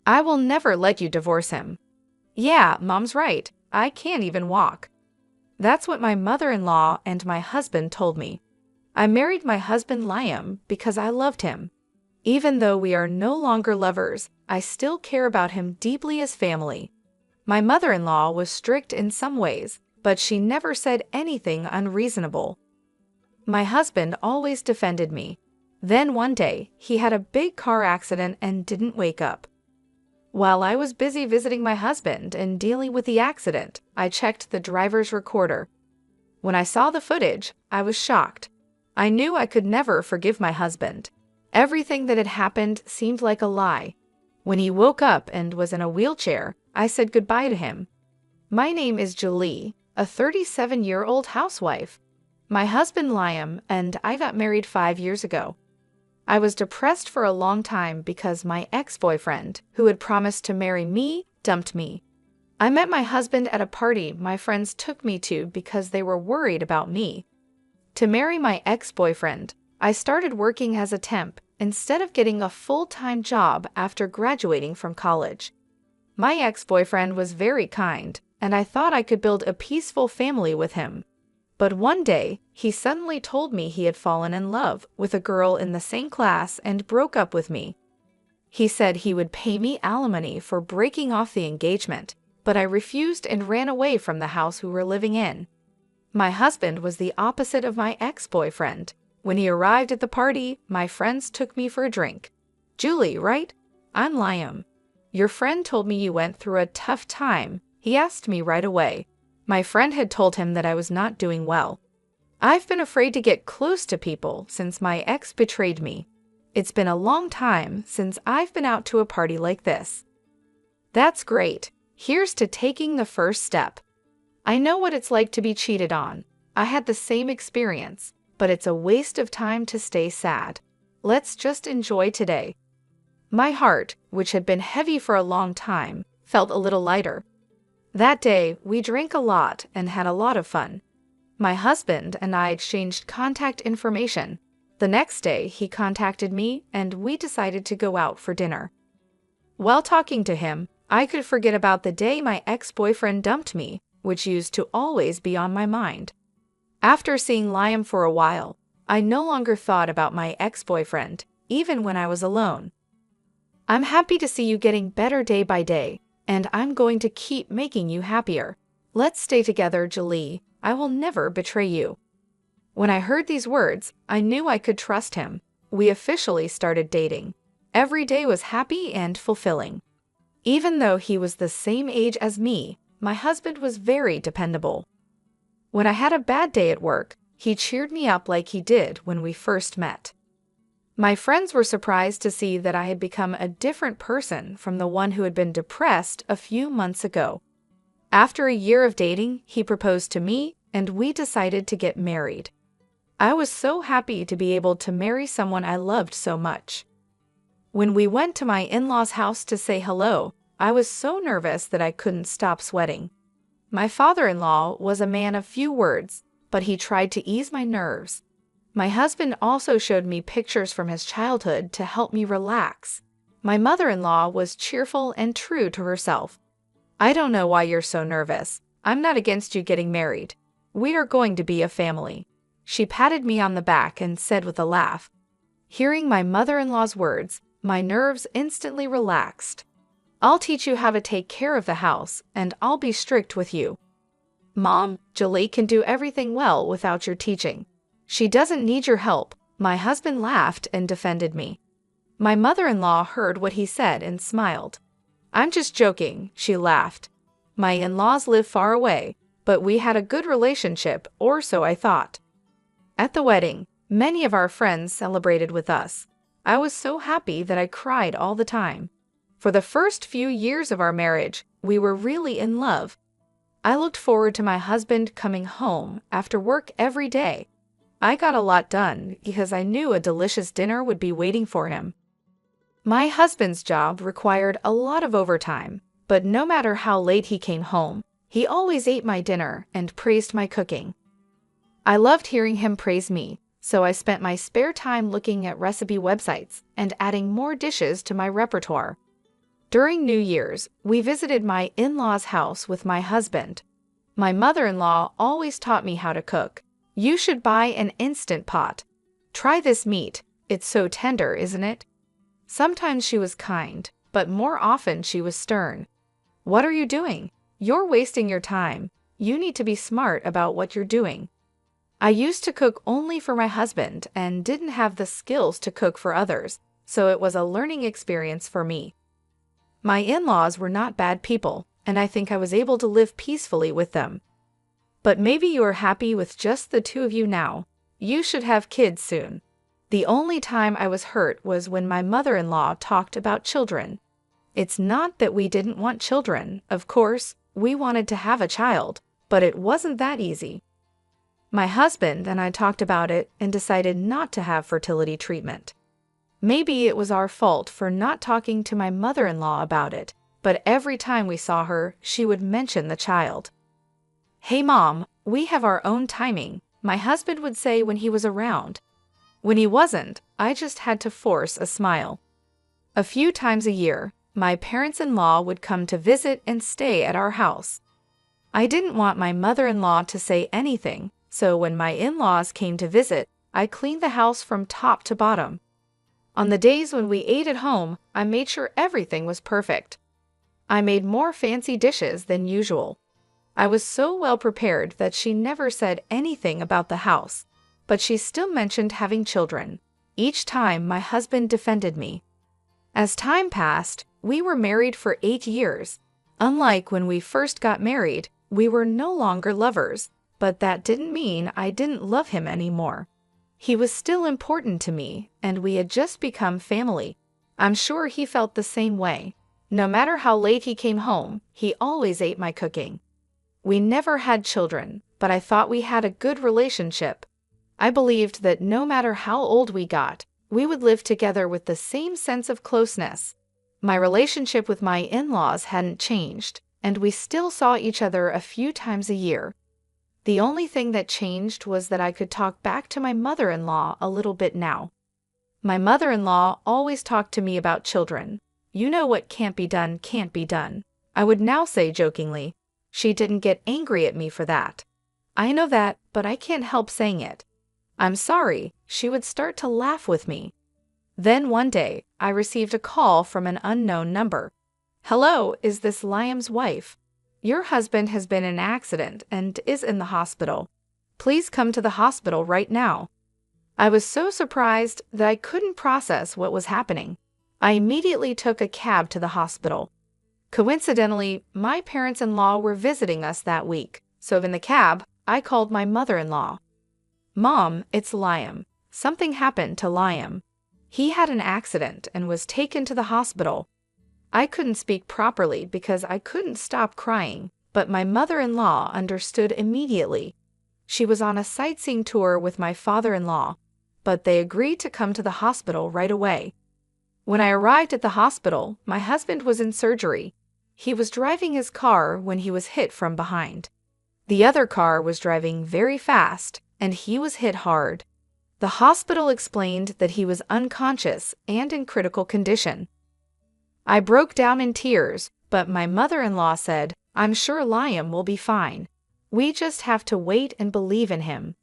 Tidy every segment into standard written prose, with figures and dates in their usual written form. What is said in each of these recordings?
I will never let you divorce him. Yeah, Mom's right. I can't even walk. That's what my mother-in-law and my husband told me. I married my husband Liam because I loved him. Even though we are no longer lovers, I still care about him deeply as family. My mother-in-law was strict in some ways, but she never said anything unreasonable. My husband always defended me. Then one day, he had a big car accident and didn't wake up. While I was busy visiting my husband and dealing with the accident, I checked the driver's recorder. When I saw the footage, I was shocked. I knew I could never forgive my husband. Everything that had happened seemed like a lie. When he woke up and was in a wheelchair, I said goodbye to him. My name is Julie, a 37-year-old housewife. My husband Liam and I got married 5 years ago. I was depressed for a long time because my ex-boyfriend, who had promised to marry me, dumped me. I met my husband at a party my friends took me to because they were worried about me. To marry my ex-boyfriend, I started working as a temp instead of getting a full-time job after graduating from college. My ex-boyfriend was very kind, and I thought I could build a peaceful family with him. But one day, he suddenly told me he had fallen in love with a girl in the same class and broke up with me. He said he would pay me alimony for breaking off the engagement, but I refused and ran away from the house we were living in. My husband was the opposite of my ex-boyfriend. When he arrived at the party, my friends took me for a drink. Julie, right? I'm Liam. Your friend told me you went through a tough time. He asked me right away. My friend had told him that I was not doing well. I've been afraid to get close to people since my ex betrayed me. It's been a long time since I've been out to a party like this. That's great. Here's to taking the first step. I know what it's like to be cheated on. I had the same experience, but it's a waste of time to stay sad. Let's just enjoy today. My heart, which had been heavy for a long time, felt a little lighter. That day, we drank a lot and had a lot of fun. My husband and I exchanged contact information. The next day, he contacted me and we decided to go out for dinner. While talking to him, I could forget about the day my ex-boyfriend dumped me, which used to always be on my mind. After seeing Liam for a while, I no longer thought about my ex-boyfriend, even when I was alone. I'm happy to see you getting better day by day, and I'm going to keep making you happier. Let's stay together, Julie. I will never betray you. When I heard these words, I knew I could trust him. We officially started dating. Every day was happy and fulfilling. Even though he was the same age as me, my husband was very dependable. When I had a bad day at work, he cheered me up like he did when we first met. My friends were surprised to see that I had become a different person from the one who had been depressed a few months ago. After a year of dating, he proposed to me, and we decided to get married. I was so happy to be able to marry someone I loved so much. When we went to my in-laws' house to say hello, I was so nervous that I couldn't stop sweating. My father-in-law was a man of few words, but he tried to ease my nerves. My husband also showed me pictures from his childhood to help me relax. My mother-in-law was cheerful and true to herself. I don't know why you're so nervous. I'm not against you getting married. We are going to be a family. She patted me on the back and said with a laugh. Hearing my mother-in-law's words, my nerves instantly relaxed. I'll teach you how to take care of the house, and I'll be strict with you. Mom, Julie can do everything well without your teaching. She doesn't need your help. My husband laughed and defended me. My mother-in-law heard what he said and smiled. I'm just joking, she laughed. My in-laws live far away, but we had a good relationship, or so I thought. At the wedding, many of our friends celebrated with us. I was so happy that I cried all the time. For the first few years of our marriage, we were really in love. I looked forward to my husband coming home after work every day. I got a lot done because I knew a delicious dinner would be waiting for him. My husband's job required a lot of overtime, but no matter how late he came home, he always ate my dinner and praised my cooking. I loved hearing him praise me, so I spent my spare time looking at recipe websites and adding more dishes to my repertoire. During New Year's, we visited my in-laws' house with my husband. My mother-in-law always taught me how to cook. You should buy an instant pot. Try this meat. It's so tender, isn't it? Sometimes she was kind, but more often she was stern. What are you doing? You're wasting your time. You need to be smart about what you're doing. I used to cook only for my husband and didn't have the skills to cook for others, so it was a learning experience for me. My in-laws were not bad people, and I think I was able to live peacefully with them. But maybe you are happy with just the two of you now. You should have kids soon. The only time I was hurt was when my mother-in-law talked about children. It's not that we didn't want children. Of course, we wanted to have a child, but it wasn't that easy. My husband and I talked about it and decided not to have fertility treatment. Maybe it was our fault for not talking to my mother-in-law about it, but every time we saw her, she would mention the child. "Hey Mom, we have our own timing," my husband would say when he was around. When he wasn't, I just had to force a smile. A few times a year, my parents-in-law would come to visit and stay at our house. I didn't want my mother-in-law to say anything, so when my in-laws came to visit, I cleaned the house from top to bottom. On the days when we ate at home, I made sure everything was perfect. I made more fancy dishes than usual. I was so well prepared that she never said anything about the house, but she still mentioned having children. Each time my husband defended me. As time passed, we were married for 8 years. Unlike when we first got married, we were no longer lovers, but that didn't mean I didn't love him anymore. He was still important to me, and we had just become family. I'm sure he felt the same way. No matter how late he came home, he always ate my cooking. We never had children, but I thought we had a good relationship. I believed that no matter how old we got, we would live together with the same sense of closeness. My relationship with my in-laws hadn't changed, and we still saw each other a few times a year. The only thing that changed was that I could talk back to my mother-in-law a little bit now. My mother-in-law always talked to me about children. You know what can't be done can't be done, I would now say jokingly. She didn't get angry at me for that. I know that, but I can't help saying it. I'm sorry, she would start to laugh with me. Then one day, I received a call from an unknown number. "Hello, is this Liam's wife? Your husband has been in an accident and is in the hospital. Please come to the hospital right now." I was so surprised that I couldn't process what was happening. I immediately took a cab to the hospital. Coincidentally, my parents-in-law were visiting us that week, so in the cab, I called my mother-in-law. "Mom, it's Liam. Something happened to Liam. He had an accident and was taken to the hospital." I couldn't speak properly because I couldn't stop crying, but my mother-in-law understood immediately. She was on a sightseeing tour with my father-in-law, but they agreed to come to the hospital right away. When I arrived at the hospital, my husband was in surgery. He was driving his car when he was hit from behind. The other car was driving very fast, and he was hit hard. The hospital explained that he was unconscious and in critical condition. I broke down in tears, but my mother-in-law said, "I'm sure Liam will be fine. We just have to wait and believe in him."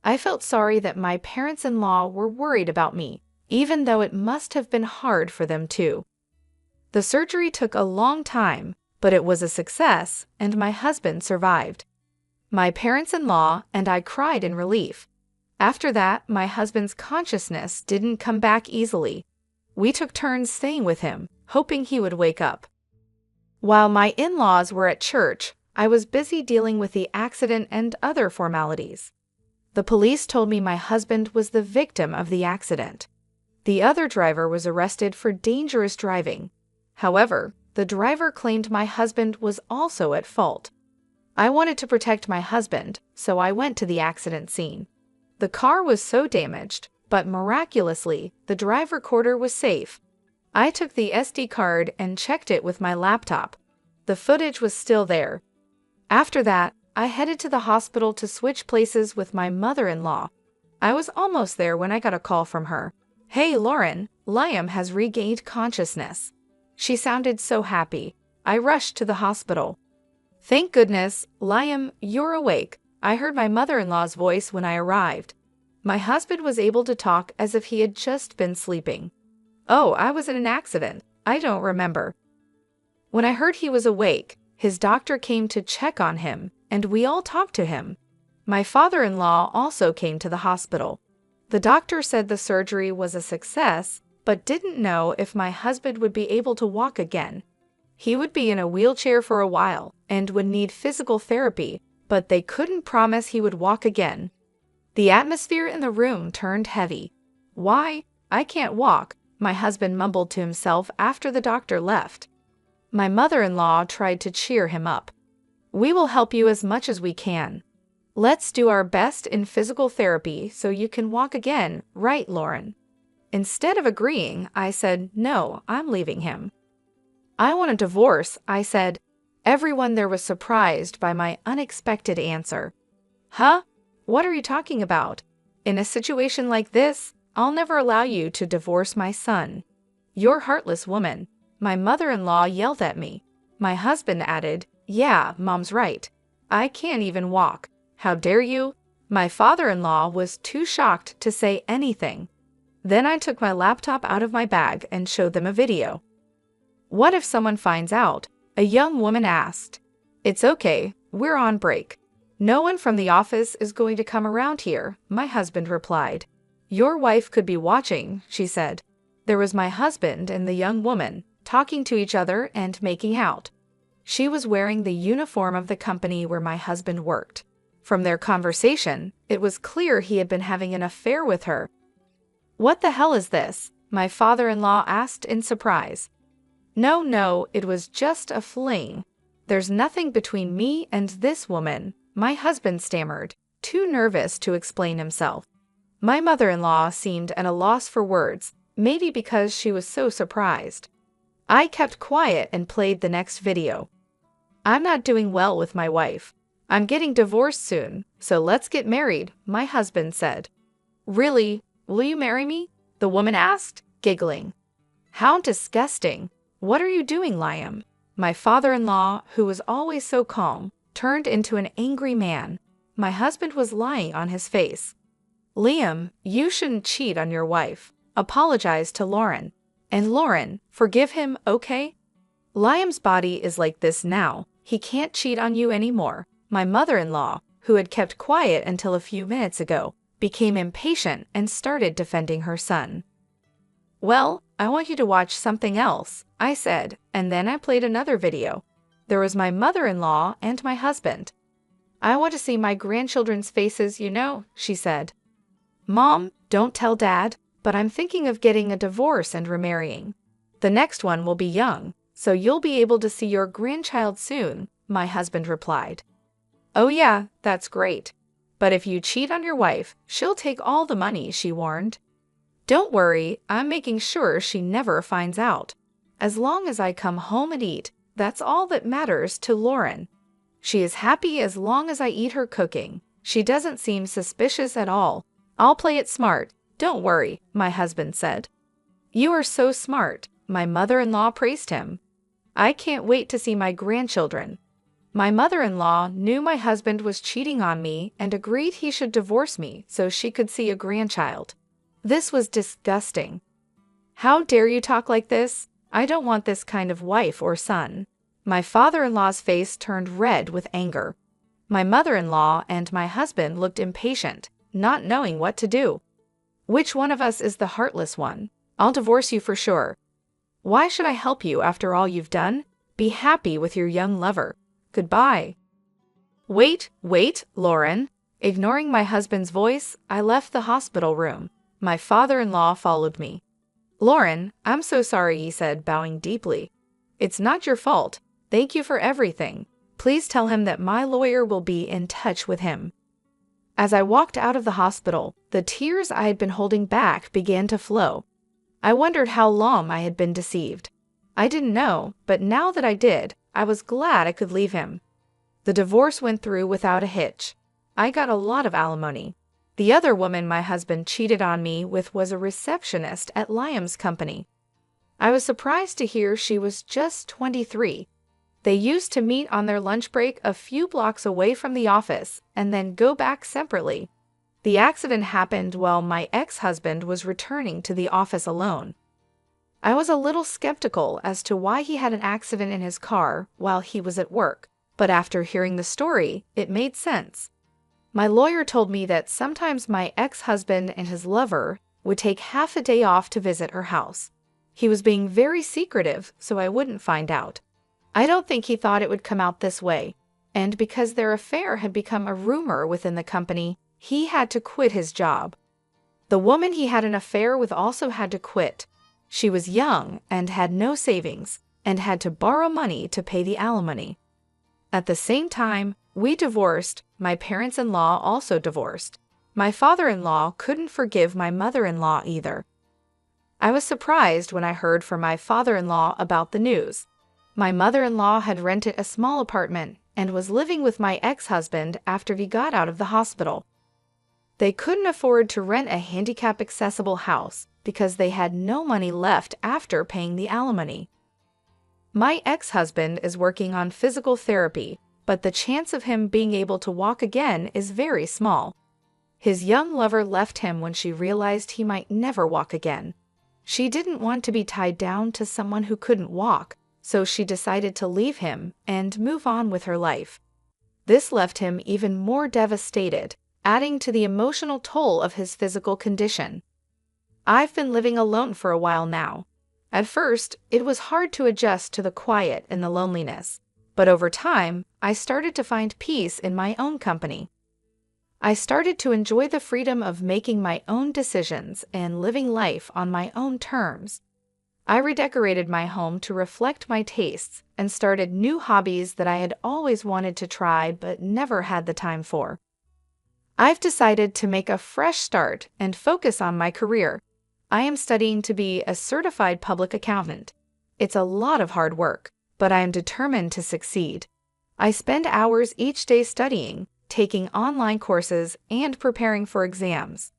I felt sorry that my parents-in-law were worried about me, even though it must have been hard for them too. The surgery took a long time, but it was a success, and my husband survived. My parents-in-law and I cried in relief. After that, my husband's consciousness didn't come back easily. We took turns staying with him, hoping he would wake up. While my in-laws were at church, I was busy dealing with the accident and other formalities. The police told me my husband was the victim of the accident. The other driver was arrested for dangerous driving. However, the driver claimed my husband was also at fault. I wanted to protect my husband, so I went to the accident scene. The car was so damaged, but miraculously, the drive recorder was safe. I took the SD card and checked it with my laptop. The footage was still there. After that, I headed to the hospital to switch places with my mother-in-law. I was almost there when I got a call from her. "Hey Lauren, Liam has regained consciousness." She sounded so happy. I rushed to the hospital. Thank goodness, Liam, you're awake. I heard my mother-in-law's voice when I arrived. My husband was able to talk as if he had just been sleeping. Oh, I was in an accident. I don't remember. When I heard he was awake, his doctor came to check on him, and we all talked to him. My father-in-law also came to the hospital. The doctor said the surgery was a success, but didn't know if my husband would be able to walk again. He would be in a wheelchair for a while and would need physical therapy, but they couldn't promise he would walk again. The atmosphere in the room turned heavy. Why? I can't walk, my husband mumbled to himself after the doctor left. My mother-in-law tried to cheer him up. We will help you as much as we can. Let's do our best in physical therapy so you can walk again, right, Lauren? Instead of agreeing, I said, no, I'm leaving him. I want a divorce, I said. Everyone there was surprised by my unexpected answer. Huh? What are you talking about? In a situation like this, I'll never allow you to divorce my son. You're a heartless woman. My mother-in-law yelled at me. My husband added, yeah, Mom's right. I can't even walk. How dare you? My father-in-law was too shocked to say anything. Then I took my laptop out of my bag and showed them a video. What if someone finds out? A young woman asked. It's okay, we're on break. No one from the office is going to come around here, my husband replied. Your wife could be watching, she said. There was my husband and the young woman, talking to each other and making out. She was wearing the uniform of the company where my husband worked. From their conversation, it was clear he had been having an affair with her. What the hell is this? My father-in-law asked in surprise. No, it was just a fling. There's nothing between me and this woman, my husband stammered, too nervous to explain himself. My mother-in-law seemed at a loss for words, maybe because she was so surprised. I kept quiet and played the next video. I'm not doing well with my wife. I'm getting divorced soon, so let's get married, my husband said. Really? Will you marry me? The woman asked, giggling. How disgusting. What are you doing, Liam? My father-in-law, who was always so calm, turned into an angry man. My husband was lying on his face. Liam, you shouldn't cheat on your wife. Apologize to Lauren. And Lauren, forgive him, okay? Liam's body is like this now. He can't cheat on you anymore. My mother-in-law, who had kept quiet until a few minutes ago, became impatient and started defending her son. Well, I want you to watch something else, I said, and then I played another video. There was my mother-in-law and my husband. I want to see my grandchildren's faces, she said. Mom, don't tell Dad, but I'm thinking of getting a divorce and remarrying. The next one will be young, so you'll be able to see your grandchild soon, my husband replied. Oh yeah, that's great. But if you cheat on your wife, she'll take all the money, she warned. Don't worry, I'm making sure she never finds out. As long as I come home and eat, that's all that matters to Lauren. She is happy as long as I eat her cooking. She doesn't seem suspicious at all. I'll play it smart. Don't worry, my husband said. You are so smart, my mother-in-law praised him. I can't wait to see my grandchildren. My mother-in-law knew my husband was cheating on me and agreed he should divorce me so she could see a grandchild. This was disgusting. How dare you talk like this? I don't want this kind of wife or son. My father-in-law's face turned red with anger. My mother-in-law and my husband looked impatient, not knowing what to do. Which one of us is the heartless one? I'll divorce you for sure. Why should I help you after all you've done? Be happy with your young lover. Goodbye. Wait, Lauren. Ignoring my husband's voice, I left the hospital room. My father-in-law followed me. Lauren, I'm so sorry, he said, bowing deeply. It's not your fault. Thank you for everything. Please tell him that my lawyer will be in touch with him. As I walked out of the hospital, the tears I had been holding back began to flow. I wondered how long I had been deceived. I didn't know, but now that I did, I was glad I could leave him. The divorce went through without a hitch. I got a lot of alimony. The other woman my husband cheated on me with was a receptionist at Liam's company. I was surprised to hear she was just 23. They used to meet on their lunch break a few blocks away from the office and then go back separately. The accident happened while my ex-husband was returning to the office alone. I was a little skeptical as to why he had an accident in his car while he was at work, but after hearing the story, it made sense. My lawyer told me that sometimes my ex-husband and his lover would take half a day off to visit her house. He was being very secretive, so I wouldn't find out. I don't think he thought it would come out this way, and because their affair had become a rumor within the company, he had to quit his job. The woman he had an affair with also had to quit. She was young and had no savings, and had to borrow money to pay the alimony. At the same time, we divorced. My parents-in-law also divorced. My father-in-law couldn't forgive my mother-in-law either. I was surprised when I heard from my father-in-law about the news. My mother-in-law had rented a small apartment and was living with my ex-husband after he got out of the hospital. They couldn't afford to rent a handicap-accessible house because they had no money left after paying the alimony. My ex-husband is working on physical therapy, but the chance of him being able to walk again is very small. His young lover left him when she realized he might never walk again. She didn't want to be tied down to someone who couldn't walk, so she decided to leave him and move on with her life. This left him even more devastated, adding to the emotional toll of his physical condition. I've been living alone for a while now. At first, it was hard to adjust to the quiet and the loneliness, but over time, I started to find peace in my own company. I started to enjoy the freedom of making my own decisions and living life on my own terms. I redecorated my home to reflect my tastes and started new hobbies that I had always wanted to try but never had the time for. I've decided to make a fresh start and focus on my career. I am studying to be a certified public accountant. It's a lot of hard work, but I am determined to succeed. I spend hours each day studying, taking online courses, and preparing for exams.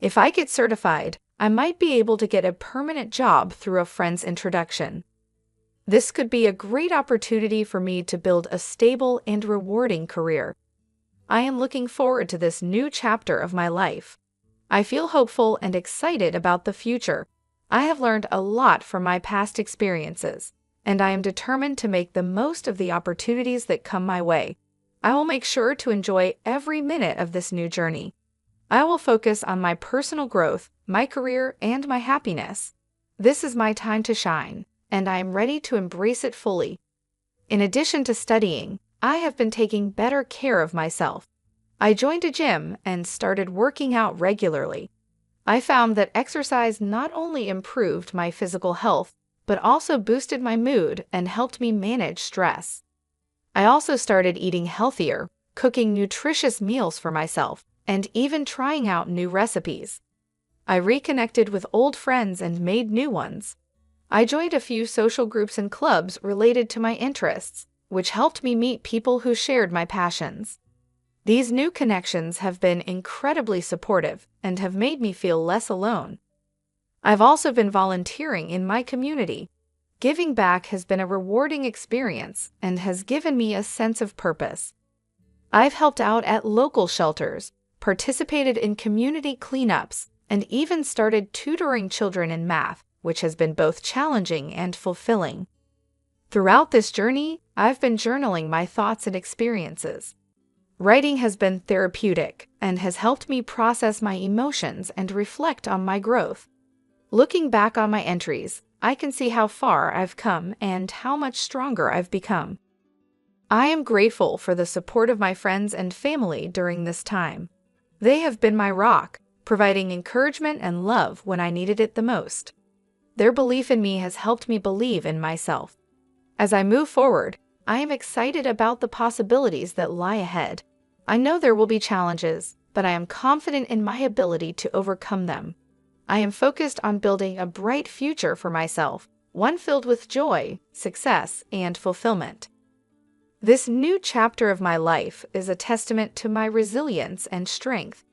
If I get certified, I might be able to get a permanent job through a friend's introduction. This could be a great opportunity for me to build a stable and rewarding career. I am looking forward to this new chapter of my life. I feel hopeful and excited about the future. I have learned a lot from my past experiences, and I am determined to make the most of the opportunities that come my way. I will make sure to enjoy every minute of this new journey. I will focus on my personal growth, my career, and my happiness. This is my time to shine, and I am ready to embrace it fully. In addition to studying, I have been taking better care of myself. I joined a gym and started working out regularly. I found that exercise not only improved my physical health, but also boosted my mood and helped me manage stress. I also started eating healthier, cooking nutritious meals for myself, and even trying out new recipes. I reconnected with old friends and made new ones. I joined a few social groups and clubs related to my interests, which helped me meet people who shared my passions. These new connections have been incredibly supportive and have made me feel less alone. I've also been volunteering in my community. Giving back has been a rewarding experience and has given me a sense of purpose. I've helped out at local shelters, participated in community cleanups, and even started tutoring children in math, which has been both challenging and fulfilling. Throughout this journey, I've been journaling my thoughts and experiences. Writing has been therapeutic and has helped me process my emotions and reflect on my growth. Looking back on my entries, I can see how far I've come and how much stronger I've become. I am grateful for the support of my friends and family during this time. They have been my rock, providing encouragement and love when I needed it the most. Their belief in me has helped me believe in myself. As I move forward, I am excited about the possibilities that lie ahead. I know there will be challenges, but I am confident in my ability to overcome them. I am focused on building a bright future for myself, one filled with joy, success, and fulfillment. This new chapter of my life is a testament to my resilience and strength.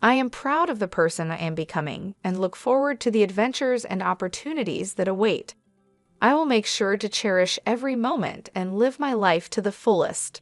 I am proud of the person I am becoming and look forward to the adventures and opportunities that await. I will make sure to cherish every moment and live my life to the fullest.